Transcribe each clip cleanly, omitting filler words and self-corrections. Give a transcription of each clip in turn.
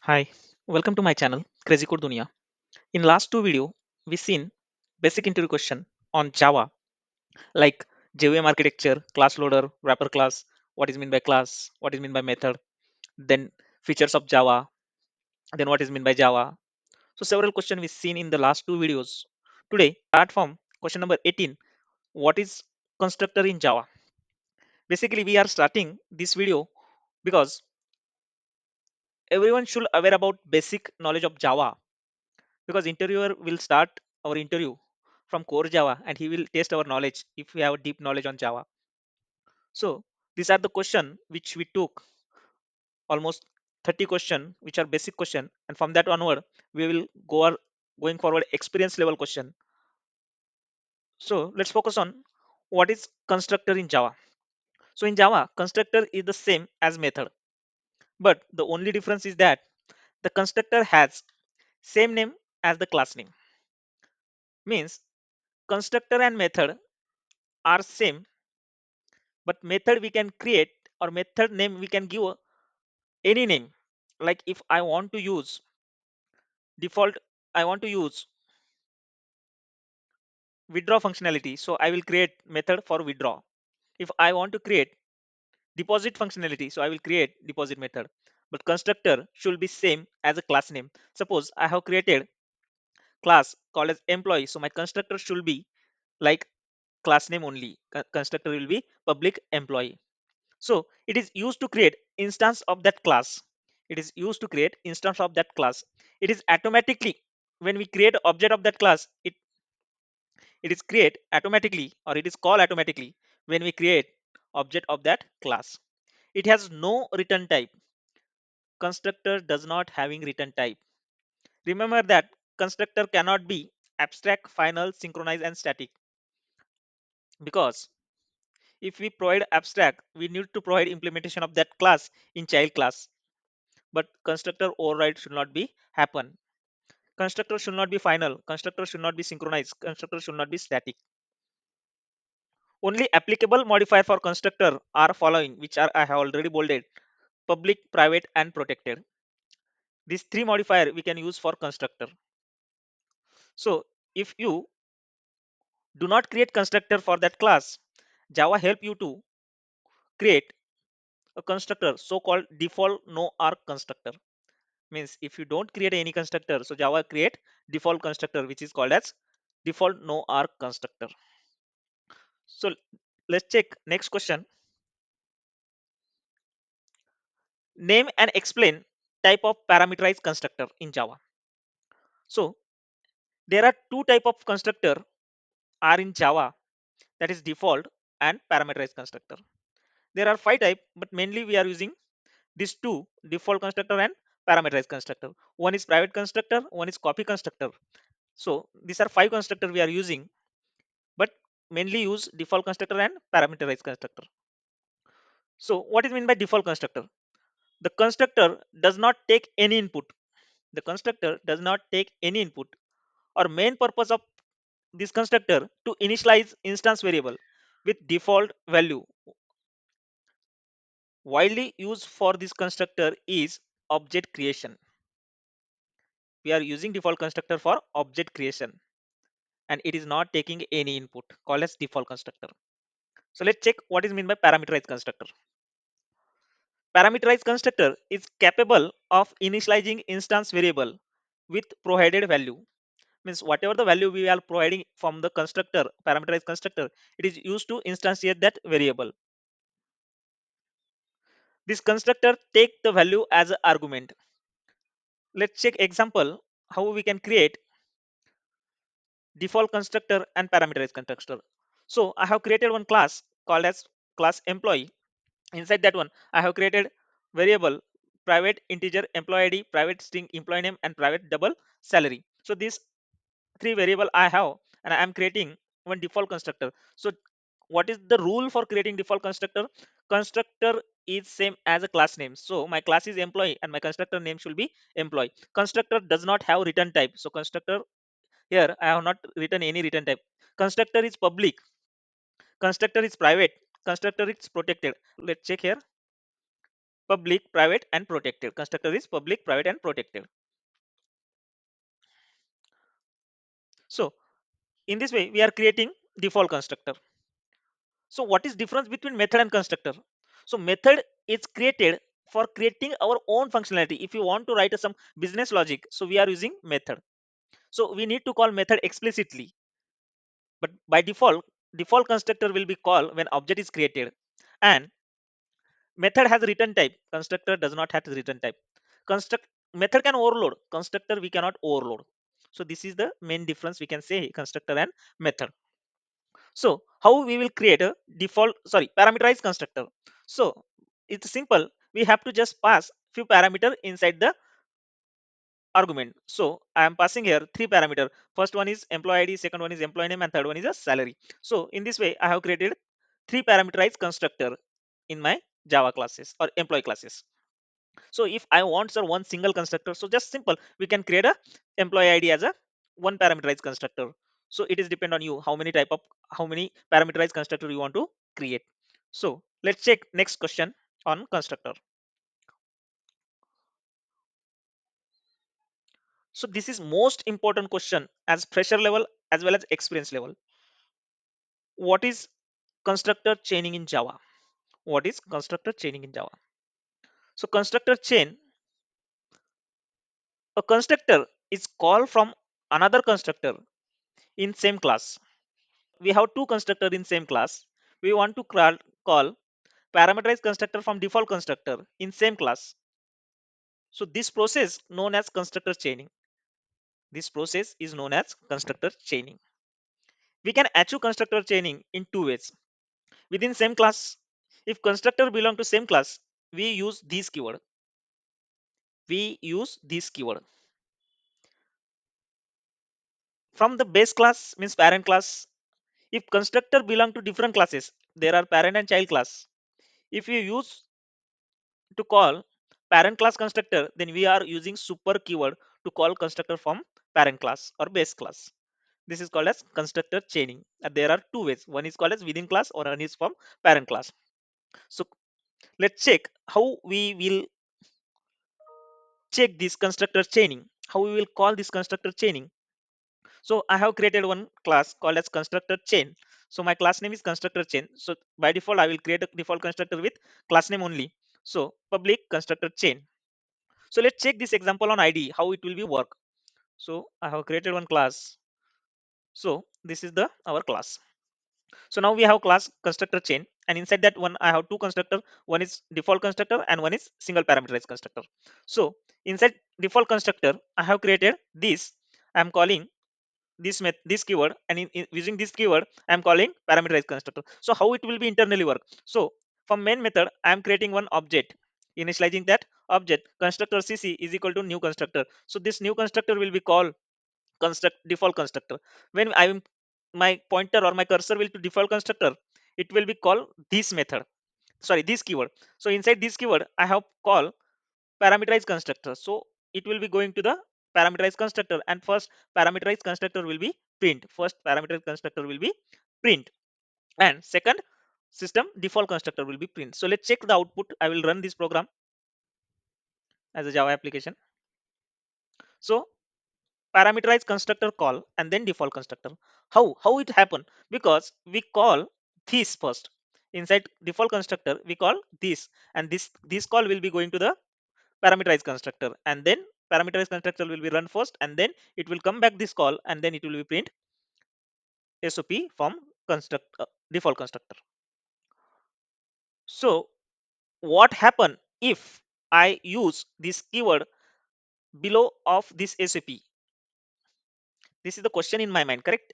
Hi, welcome to my channel Crazy Code Dunia. In last two video, we seen basic interview question on Java like JVM architecture, class loader, wrapper class, what is mean by class, what is mean by method, then features of Java, then what is mean by Java. So several questions we seen in the last two videos. Today, start from question number 18. What is constructor in Java? Basically, we are starting this video because everyone should aware about basic knowledge of Java because interviewer will start our interview from core Java and he will test our knowledge if we have deep knowledge on Java. So these are the question which we took almost 30 question which are basic question, and from that onward we will going forward experience level question. So let's focus on what is constructor in Java. So in Java, constructor is the same as method, but the only difference is that the constructor has same name as the class name. Means constructor and method are same, but method we can create or method name we can give any name. Like if I want to use default, I want to use withdraw functionality, so I will create method for withdraw. If I want to create deposit functionality, so I will create deposit method. But constructor should be same as a class name. Suppose I have created class called as employee, so my constructor should be like class name only. Constructor will be public employee. So it is used to create instance of that class. It is used to create instance of that class. It is automatically when we create object of that class, it is create automatically or it is called automatically when we create object of that class. It has no return type. Constructor does not having return type. Remember that constructor cannot be abstract, final, synchronized, and static, because if we provide abstract, we need to provide implementation of that class in child class. But constructor override should not be happen. Constructor should not be final. Constructor should not be synchronized. Constructor should not be static. Only applicable modifier for constructor are following, which are I have already bolded: public, private, and protected. These three modifier we can use for constructor. So if you do not create constructor for that class, Java help you to create a constructor so-called default no arc constructor. Means if you don't create any constructor, so Java create default constructor which is called as default no arc constructor. So let's check next question. Name and explain type of parameterized constructor in Java. So there are two type of constructor are in Java, that is default and parameterized constructor. There are five type, but mainly we are using these two: default constructor and parameterized constructor. One is private constructor, one is copy constructor. So these are five constructor we are using, but mainly use default constructor and parameterized constructor. So what is mean by default constructor? The constructor does not take any input. The constructor does not take any input. Or main purpose of this constructor to initialize instance variable with default value. Widely used for this constructor is object creation. We are using default constructor for object creation, and it is not taking any input, called as default constructor. So let's check what is mean by parameterized constructor. Parameterized constructor is capable of initializing instance variable with provided value. Means whatever the value we are providing from the constructor, parameterized constructor, it is used to instantiate that variable. This constructor take the value as an argument. Let's check example how we can create default constructor and parameterized constructor. So I have created one class called as class employee. Inside that one, I have created variable private integer employee ID, private string employee name, and private double salary. So these three variable I have, and I am creating one default constructor. So what is the rule for creating default constructor? Constructor is same as a class name. So my class is employee and my constructor name should be employee. Constructor does not have return type. So constructor here I have not written any return type. Constructor is public. Constructor is private. Constructor is protected. Let's check here. public, private, and protected. Constructor is public, private, and protected. So in this way, we are creating default constructor. So what is difference between method and constructor? So method is created for creating our own functionality. If you want to write some business logic, so we are using method. So we need to call method explicitly. But by default, default constructor will be called when object is created. And method has return type. Constructor does not have return type. Construct Method can overload. Constructor we cannot overload. So this is the main difference we can say constructor and method. So how we will create a parameterized constructor? So it's simple. We have to just pass few parameter inside the argument. So I am passing here three parameter. First one is employee ID, second one is employee name, and third one is a salary. So in this way, I have created three parameterized constructor in my Java classes or employee classes. So if I want sir one single constructor, so just simple, we can create a employee ID as a one parameterized constructor. So it is depend on you how many parameterized constructor you want to create. So let's check next question on constructor. So this is most important question as fresher level as well as experience level. What is constructor chaining in Java? What is constructor chaining in Java? So constructor chain, a constructor is called from another constructor in same class. We have two constructor in same class. We want to call parameterized constructor from default constructor in same class. So this process known as constructor chaining. This process is known as constructor chaining. We can achieve constructor chaining in two ways. Within same class, if constructor belong to same class, we use this keyword. We use this keyword. From the base class means parent class. If constructor belong to different classes, there are parent and child class. If you use to call parent class constructor, then we are using super keyword to call constructor from parent class or base class. This is called as constructor chaining. There are two ways. One is called as within class or one is from parent class. So let's check how we will check this constructor chaining. How we will call this constructor chaining. So I have created one class called as constructor chain. So my class name is constructor chain. So by default, I will create a default constructor with class name only. So public constructor chain. So let's check this example on ID, how it will be work. So I have created one class. So this is the our class. So now we have class constructor chain, and inside that one I have two constructor. One is default constructor and one is single parameterized constructor. So inside default constructor, I have created this. I am calling this keyword, and using this keyword I am calling parameterized constructor. So how it will be internally work? So from main method I am creating one object, initializing that object constructor cc is equal to new constructor. So this new constructor will be called construct default constructor. When I am my pointer or my cursor will to default constructor, it will be called this method, sorry, this keyword. So inside this keyword I have call parameterized constructor. So it will be going to the parameterized constructor, and first parameterized constructor will be print. First parameterized constructor will be print, and second system default constructor will be print. So let's check the output. I will run this program as a Java application. So parameterized constructor call and then default constructor. How it happen? Because we call this first inside default constructor, we call this, and this call will be going to the parameterized constructor, and then parameterized constructor will be run first, and then it will come back this call, and then it will be print sop from default constructor. So what happen if I use this keyword below of this sop? This is the question in my mind, correct?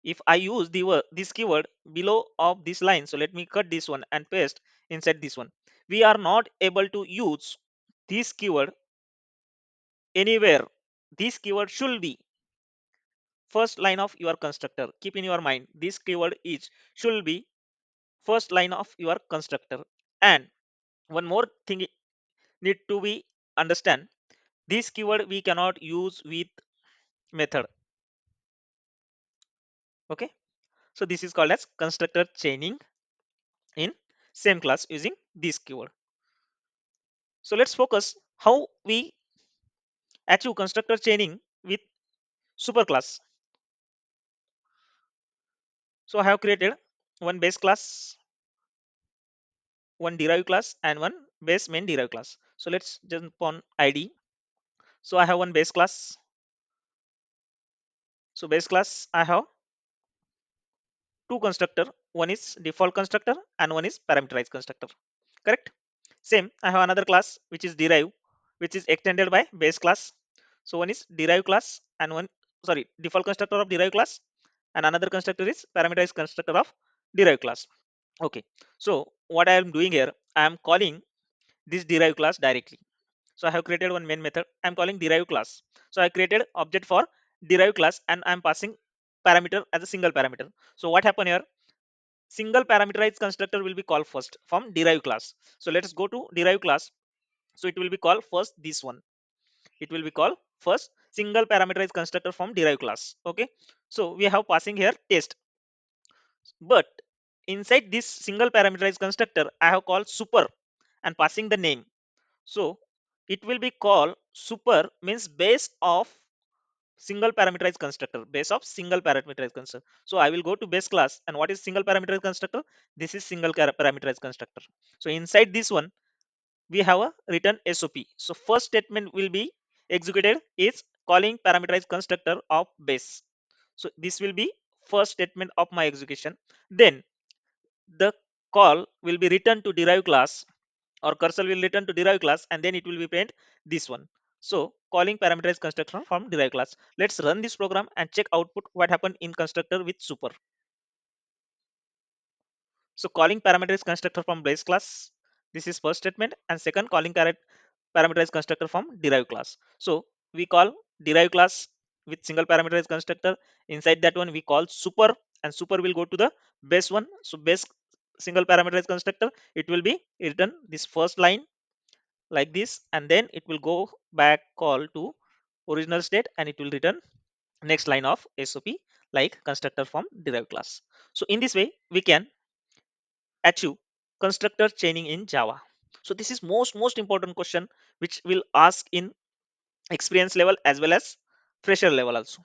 If I use this keyword below of this line, so let me cut this one and paste inside this one. We are not able to use this keyword anywhere. This keyword should be first line of your constructor. Keep in your mind, this keyword is should be first line of your constructor. And one more thing need to be understand, this keyword we cannot use with method. Okay, so this is called as constructor chaining in same class using this keyword. So let's focus how we achieve constructor chaining with superclass. So I have created one base class, one derived class, and one base main derived class. So let's jump on ID. So I have one base class. So base class I have two constructor. One is default constructor and one is parameterized constructor. Correct? Same, I have another class which is derive, which is extended by base class. So one is derived class and one, sorry, default constructor of derived class, and another constructor is parameterized constructor of derived class. Okay. So what I am doing here, I am calling this derived class directly. So I have created one main method. I'm calling derived class. So I created object for derived class and I'm passing parameter as a single parameter. So what happened here? Single parameterized constructor will be called first from derived class. So let's go to derived class. So it will be called first this one. It will be called first single parameterized constructor from derived class. Okay. So we have passing here test. But inside this single parameterized constructor, I have called super and passing the name. So it will be called super means base of single parameterized constructor, base of single parameterized constructor. So I will go to base class, and what is single parameterized constructor? This is single parameterized constructor. So inside this one we have a written SOP. So first statement will be executed is calling parameterized constructor of base. So this will be first statement of my execution. Then the call will be returned to derived class, or cursor will return to derived class, and then it will be print this one. So calling parameterized constructor from derived class. Let's run this program and check output what happened in constructor with super. So calling parameterized constructor from base class, this is first statement, and second calling parameterized constructor from derived class. So we call derived class with single parameterized constructor. Inside that one we call super, and super will go to the base one. So base single parameterized constructor, it will be written this first line like this, and then it will go back call to original state and it will return next line of SOP like constructor from derived class. So in this way we can achieve constructor chaining in Java. So this is most important question which will ask in experience level as well as fresher level also.